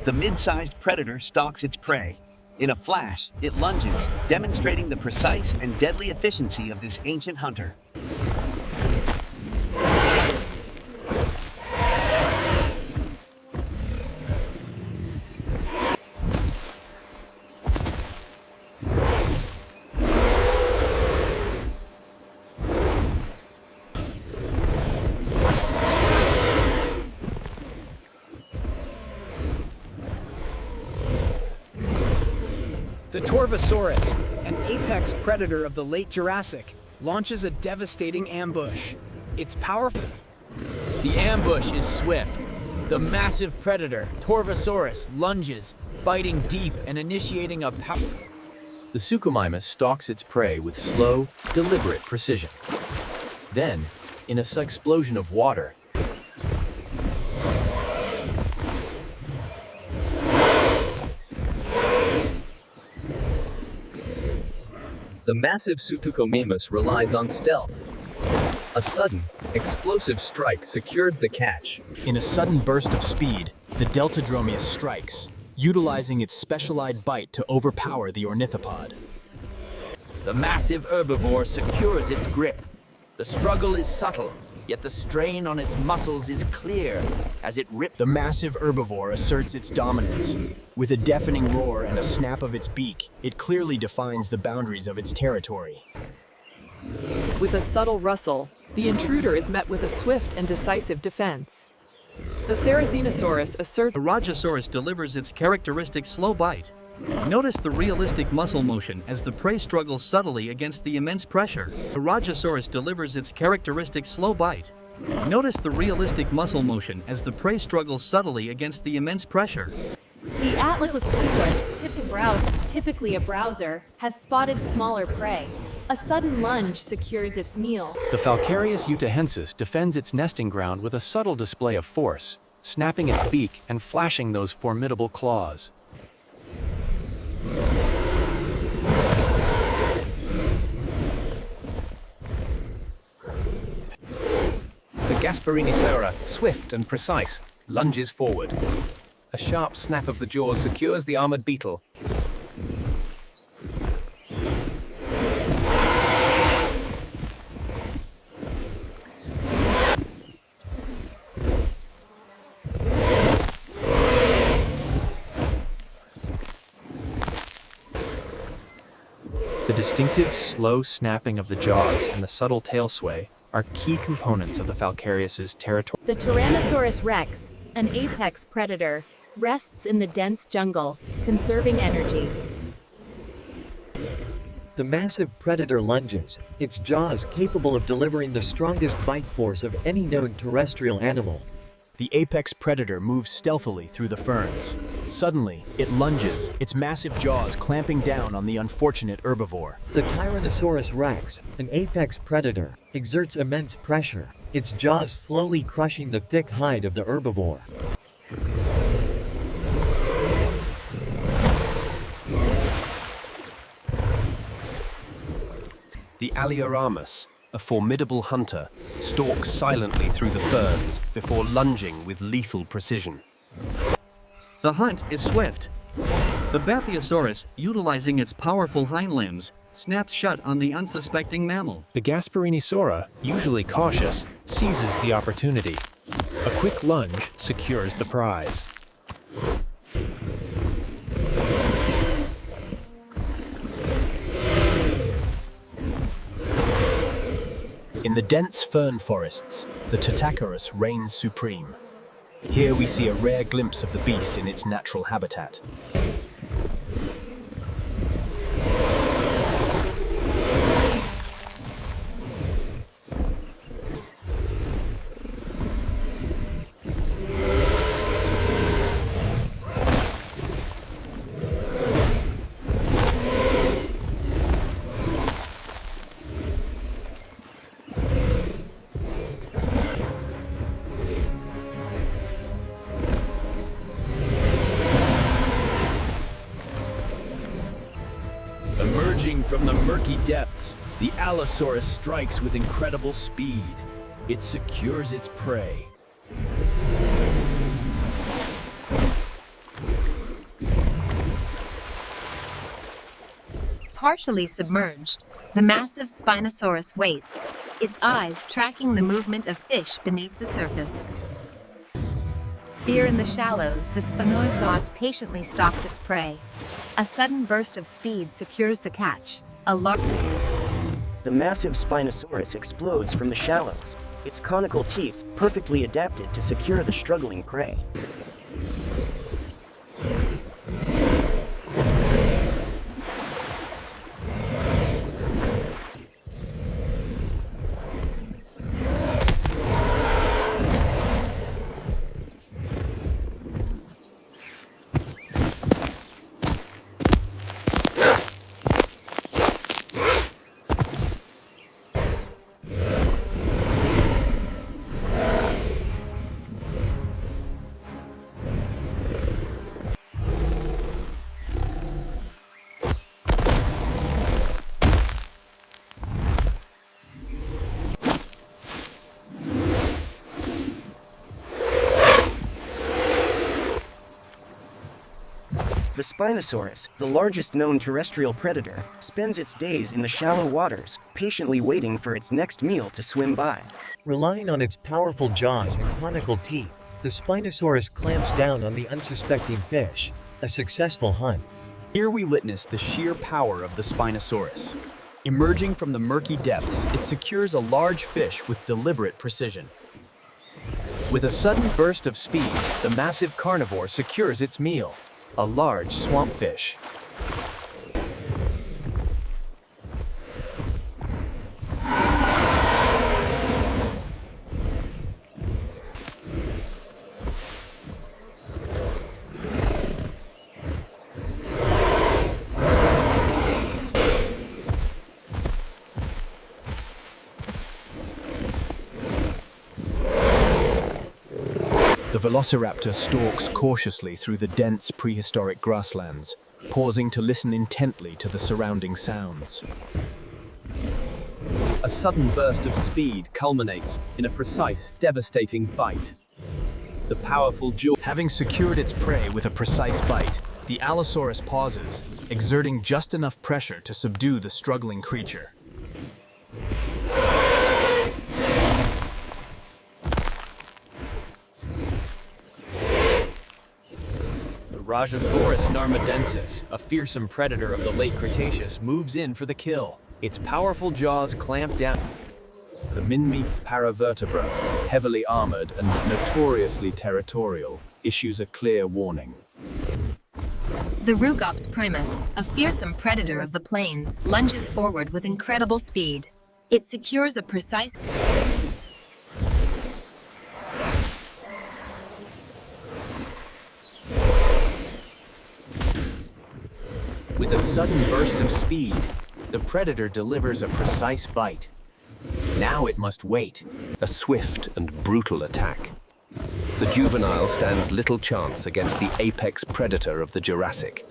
The mid-sized predator stalks its prey. In a flash, it lunges, demonstrating the precise and deadly efficiency of this ancient hunter. The Torvosaurus, an apex predator of the late Jurassic, launches a devastating ambush. It's powerful. The ambush is swift. The massive predator, Torvosaurus, lunges, biting deep and initiating a power. The Suchomimus stalks its prey with slow, deliberate precision. Then, in a explosion of water, the massive Suchomimus relies on stealth. A sudden, explosive strike secures the catch. In a sudden burst of speed, the Deltadromeus strikes, utilizing its specialized bite to overpower the ornithopod. the massive herbivore secures its grip. The struggle is subtle, yet the strain on its muscles is clear as it rips. The massive herbivore asserts its dominance. With a deafening roar and a snap of its beak, it clearly defines the boundaries of its territory. With a subtle rustle, the intruder is met with a swift and decisive defense. The Tyrannosaurus asserts. The Rajasaurus delivers its characteristic slow bite. Notice the realistic muscle motion as the prey struggles subtly against the immense pressure. The Rajasaurus delivers its characteristic slow bite. Notice the realistic muscle motion as the prey struggles subtly against the immense pressure. The Atlas typically a browser, has spotted smaller prey. A sudden lunge secures its meal. The Falcarius utahensis defends its nesting ground with a subtle display of force, snapping its beak and flashing those formidable claws. The Gasparinisaura, swift and precise, lunges forward. A sharp snap of the jaws secures the armored beetle. The distinctive, slow snapping of the jaws and the subtle tail sway are key components of the Falcarius's territory. The Tyrannosaurus rex, an apex predator, rests in the dense jungle, conserving energy. The massive predator lunges, its jaws capable of delivering the strongest bite force of any known terrestrial animal. The apex predator moves stealthily through the ferns. Suddenly, it lunges, its massive jaws clamping down on the unfortunate herbivore. The Tyrannosaurus rex, an apex predator, exerts immense pressure, its jaws slowly crushing the thick hide of the herbivore. The Alioramus, a formidable hunter, stalks silently through the ferns before lunging with lethal precision. The hunt is swift. The Baptiosaurus, utilizing its powerful hind limbs, snaps shut on the unsuspecting mammal. The Gasparinisaura, usually cautious, seizes the opportunity. A quick lunge secures the prize. In the dense fern forests, the Tutacarus reigns supreme. Here we see a rare glimpse of the beast in its natural habitat. Emerging from the murky depths, the Allosaurus strikes with incredible speed. It secures its prey. partially submerged, the massive Spinosaurus waits, its eyes tracking the movement of fish beneath the surface. Here in the shallows, the Spinosaurus patiently stalks its prey. A sudden burst of speed secures the catch. The massive Spinosaurus explodes from the shallows, its conical teeth perfectly adapted to secure the struggling prey. The Spinosaurus, the largest known terrestrial predator, spends its days in the shallow waters, patiently waiting for its next meal to swim by. Relying on its powerful jaws and conical teeth, the Spinosaurus clamps down on the unsuspecting fish. A successful hunt. Here we witness the sheer power of the Spinosaurus. Emerging from the murky depths, it secures a large fish with deliberate precision. With a sudden burst of speed, the massive carnivore secures its meal, a large swamp fish. The velociraptor stalks cautiously through the dense prehistoric grasslands, pausing to listen intently to the surrounding sounds. A sudden burst of speed culminates in a precise, devastating bite. The powerful jaw. Having secured its prey with a precise bite, the Allosaurus pauses, exerting just enough pressure to subdue the struggling creature. Rajasaurus narmadensis, a fearsome predator of the late Cretaceous, moves in for the kill. Its powerful jaws clamp down. The Minmi paravertebra, heavily armored and notoriously territorial, issues a clear warning. The Rugops primus, a fearsome predator of the plains, lunges forward with incredible speed. It secures a precise... With a sudden burst of speed, the predator delivers a precise bite. Now it must wait. A swift and brutal attack. The juvenile stands little chance against the apex predator of the Jurassic.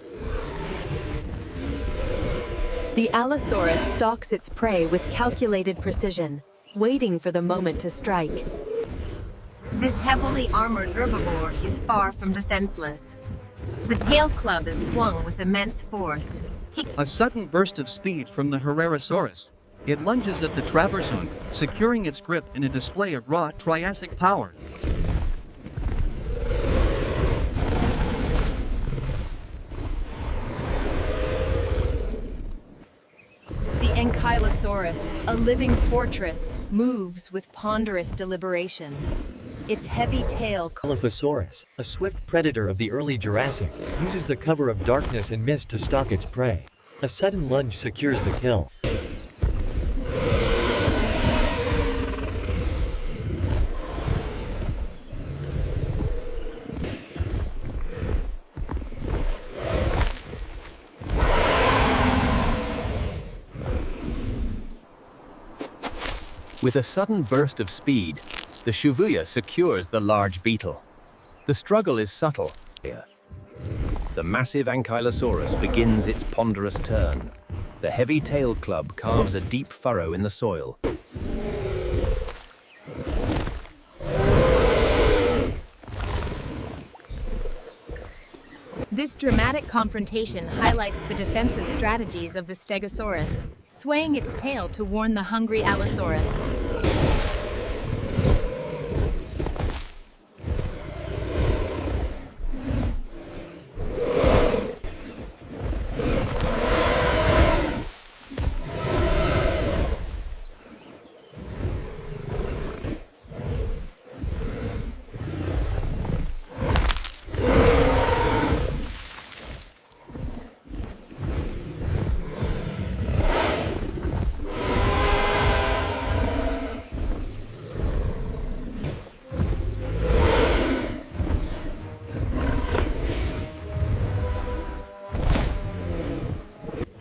The Allosaurus stalks its prey with calculated precision, waiting for the moment to strike. This heavily armored herbivore is far from defenseless. The tail club is swung with immense force. A sudden burst of speed from the Herrerasaurus. It lunges at the traversum, securing its grip in a display of raw Triassic power. The Ankylosaurus, a living fortress, moves with ponderous deliberation. Its heavy tail... Dilophosaurus, a swift predator of the early Jurassic, uses the cover of darkness and mist to stalk its prey. A sudden lunge secures the kill. With a sudden burst of speed, the Shibuya secures the large beetle. The struggle is subtle. The massive Ankylosaurus begins its ponderous turn. The heavy tail club carves a deep furrow in the soil. This dramatic confrontation highlights the defensive strategies of the Stegosaurus, swaying its tail to warn the hungry Allosaurus.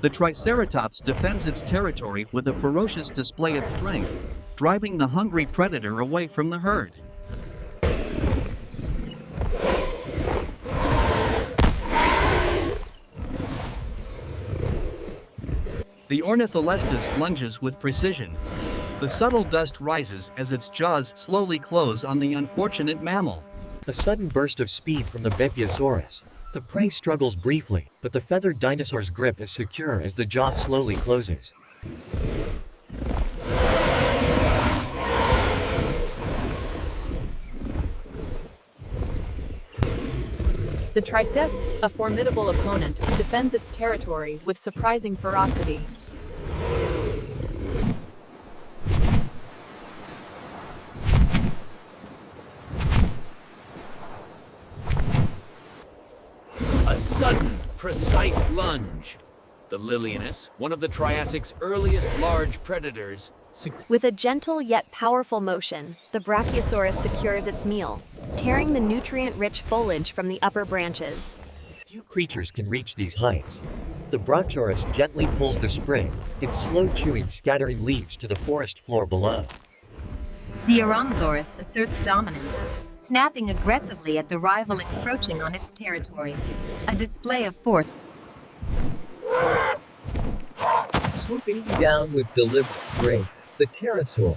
The Triceratops defends its territory with a ferocious display of strength, driving the hungry predator away from the herd. The Ornitholestes lunges with precision. The subtle dust rises as its jaws slowly close on the unfortunate mammal. A sudden burst of speed from the Brachiosaurus. The prey struggles briefly, but the feathered dinosaur's grip is secure as the jaw slowly closes. The Triceratops, a formidable opponent, defends its territory with surprising ferocity. A sudden, precise lunge. The Lilianus, one of the Triassic's earliest large predators. With a gentle yet powerful motion, the Brachiosaurus secures its meal, tearing the nutrient-rich foliage from the upper branches. Few creatures can reach these heights. The Brachiosaurus gently pulls the spring, its slow chewing scattering leaves to the forest floor below. The Tyrannosaurus asserts dominance, snapping aggressively at the rival encroaching on its territory. A display of force. Swooping down with deliberate grace, the pterosaur.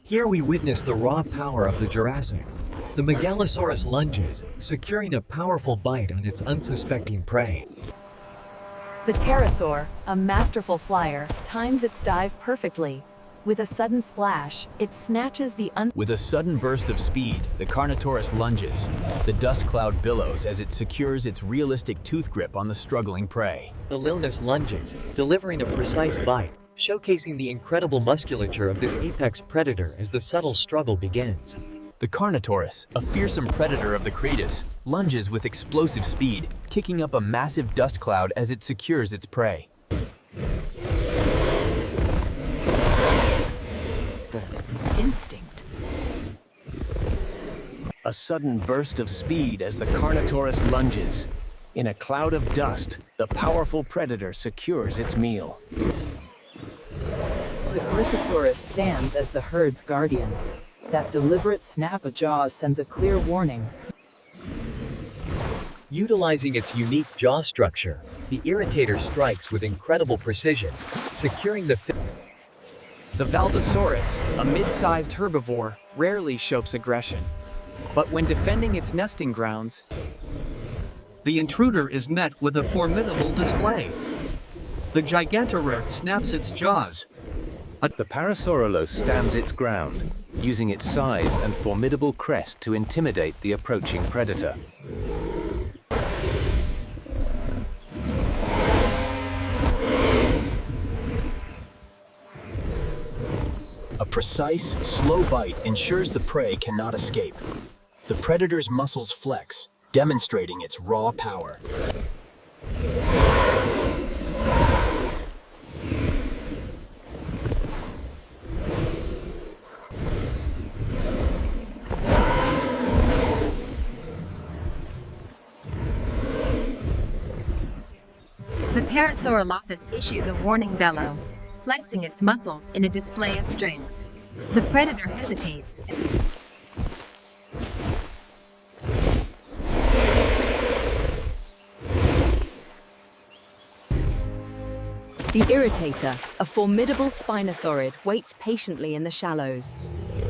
Here we witness the raw power of the Jurassic. The Megalosaurus lunges, securing a powerful bite on its unsuspecting prey. The pterosaur, a masterful flyer, times its dive perfectly. With a sudden splash, it snatches the With a sudden burst of speed, the Carnotaurus lunges. The dust cloud billows as it secures its realistic tooth grip on the struggling prey. The Lilianus lunges, delivering a precise bite, showcasing the incredible musculature of this apex predator as the subtle struggle begins. The Carnotaurus, a fearsome predator of the Cretus, lunges with explosive speed, kicking up a massive dust cloud as it secures its prey. instinct. A sudden burst of speed as the Carnotaurus lunges. In a cloud of dust, the powerful predator secures its meal. The Prehistoric stands as the herd's guardian. That deliberate snap of jaws sends a clear warning. Utilizing its unique jaw structure, the irritator strikes with incredible precision, securing the The Valdosaurus, a mid-sized herbivore, rarely shows aggression. But when defending its nesting grounds, the intruder is met with a formidable display. The Gigantauria snaps its jaws. The Parasaurolophus stands its ground, using its size and formidable crest to intimidate the approaching predator. A precise, slow bite ensures the prey cannot escape. The predator's muscles flex, demonstrating its raw power. The Parasaurolophus issues a warning bellow, flexing its muscles in a display of strength. The predator hesitates. The Irritator, a formidable spinosaurid, waits patiently in the shallows.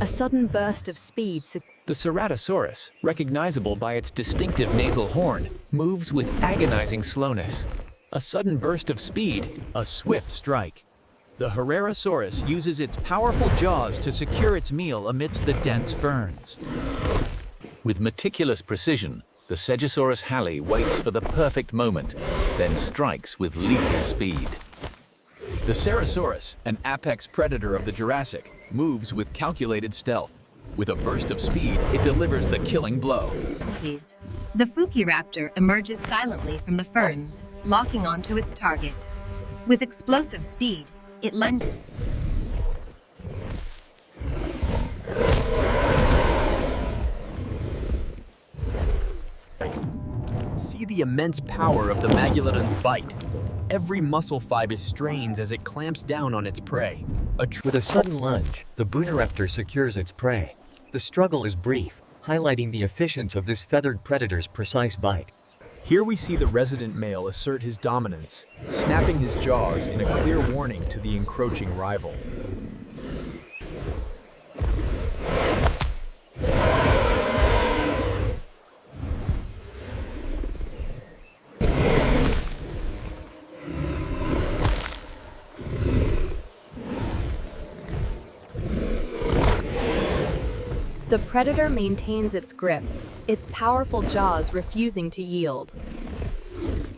A sudden burst of speed. The Ceratosaurus, recognizable by its distinctive nasal horn, moves with agonizing slowness. A sudden burst of speed, a swift strike. The Herrerasaurus uses its powerful jaws to secure its meal amidst the dense ferns. With meticulous precision, the Stegosaurus halley waits for the perfect moment, then strikes with lethal speed. The Ceratosaurus, an apex predator of the Jurassic, moves with calculated stealth. With a burst of speed, it delivers the killing blow. The Fukiraptor emerges silently from the ferns, locking onto its target. With explosive speed, it lunges. See the immense power of the Megalodon's bite. Every muscle fiber strains as it clamps down on its prey. With a sudden lunge, the Buniraptor secures its prey. The struggle is brief, highlighting the efficiency of this feathered predator's precise bite. Here we see the resident male assert his dominance, snapping his jaws in a clear warning to the encroaching rival. The predator maintains its grip, its powerful jaws refusing to yield.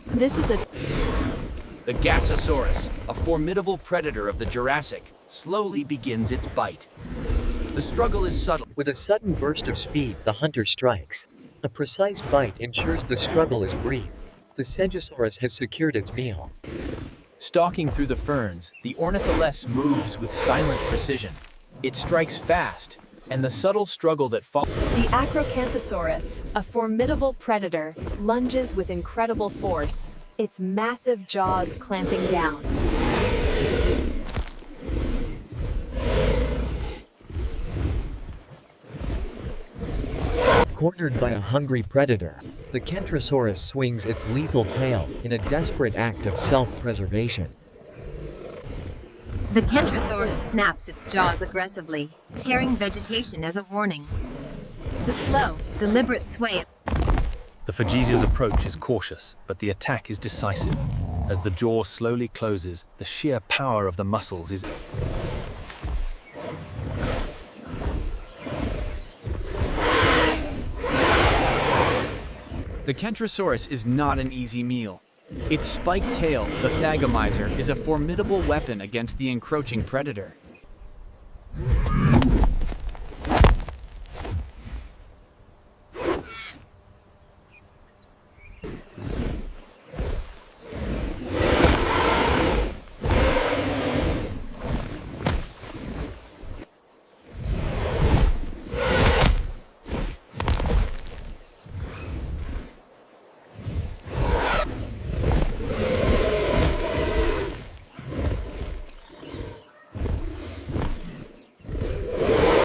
This is The Gasosaurus, a formidable predator of the Jurassic, slowly begins its bite. The struggle is subtle. With a sudden burst of speed, the hunter strikes. A precise bite ensures the struggle is brief. The Stegosaurus has secured its meal. Stalking through the ferns, the Ornitholess moves with silent precision. It strikes fast, and the subtle struggle that follows. the Acrocanthosaurus, a formidable predator, lunges with incredible force, its massive jaws clamping down. Cornered by a hungry predator, the Kentrosaurus swings its lethal tail in a desperate act of self-preservation. The Kentrosaurus snaps its jaws aggressively, tearing vegetation as a warning. The slow, deliberate sway. The Fujisia's approach is cautious, but the attack is decisive. As the jaw slowly closes, the sheer power of the muscles is... The Kentrosaurus is not an easy meal. Its spiked tail, the Thagomizer, is a formidable weapon against the encroaching predator.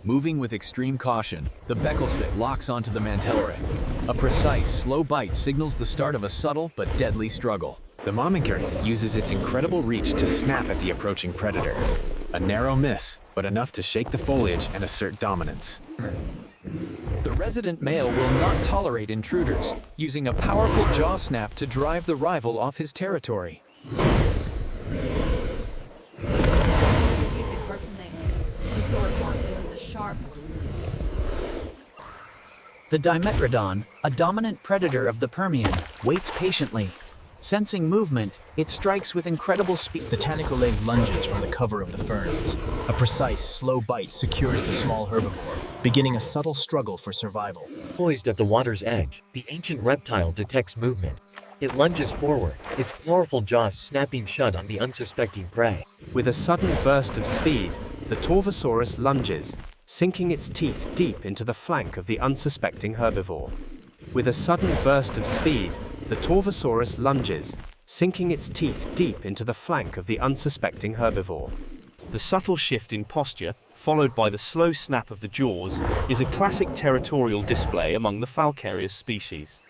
Moving with extreme caution, the Beckelspit locks onto the Mantellare. A precise, slow bite signals the start of a subtle but deadly struggle. The Mamaker uses its incredible reach to snap at the approaching predator. A narrow miss, but enough to shake the foliage and assert dominance. The resident male will not tolerate intruders, using a powerful jaw snap to drive the rival off his territory. The Dimetrodon, a dominant predator of the Permian, waits patiently. Sensing movement, it strikes with incredible speed. The tentacle leg lunges from the cover of the ferns. A precise, slow bite secures the small herbivore, beginning a subtle struggle for survival. Poised at the water's edge, the ancient reptile detects movement. It lunges forward, its powerful jaws snapping shut on the unsuspecting prey. With a sudden burst of speed, the Torvosaurus lunges, sinking its teeth deep into the flank of the unsuspecting herbivore. With a sudden burst of speed, the Torvosaurus lunges, sinking its teeth deep into the flank of the unsuspecting herbivore. The subtle shift in posture, followed by the slow snap of the jaws, is a classic territorial display among the Falcarius species.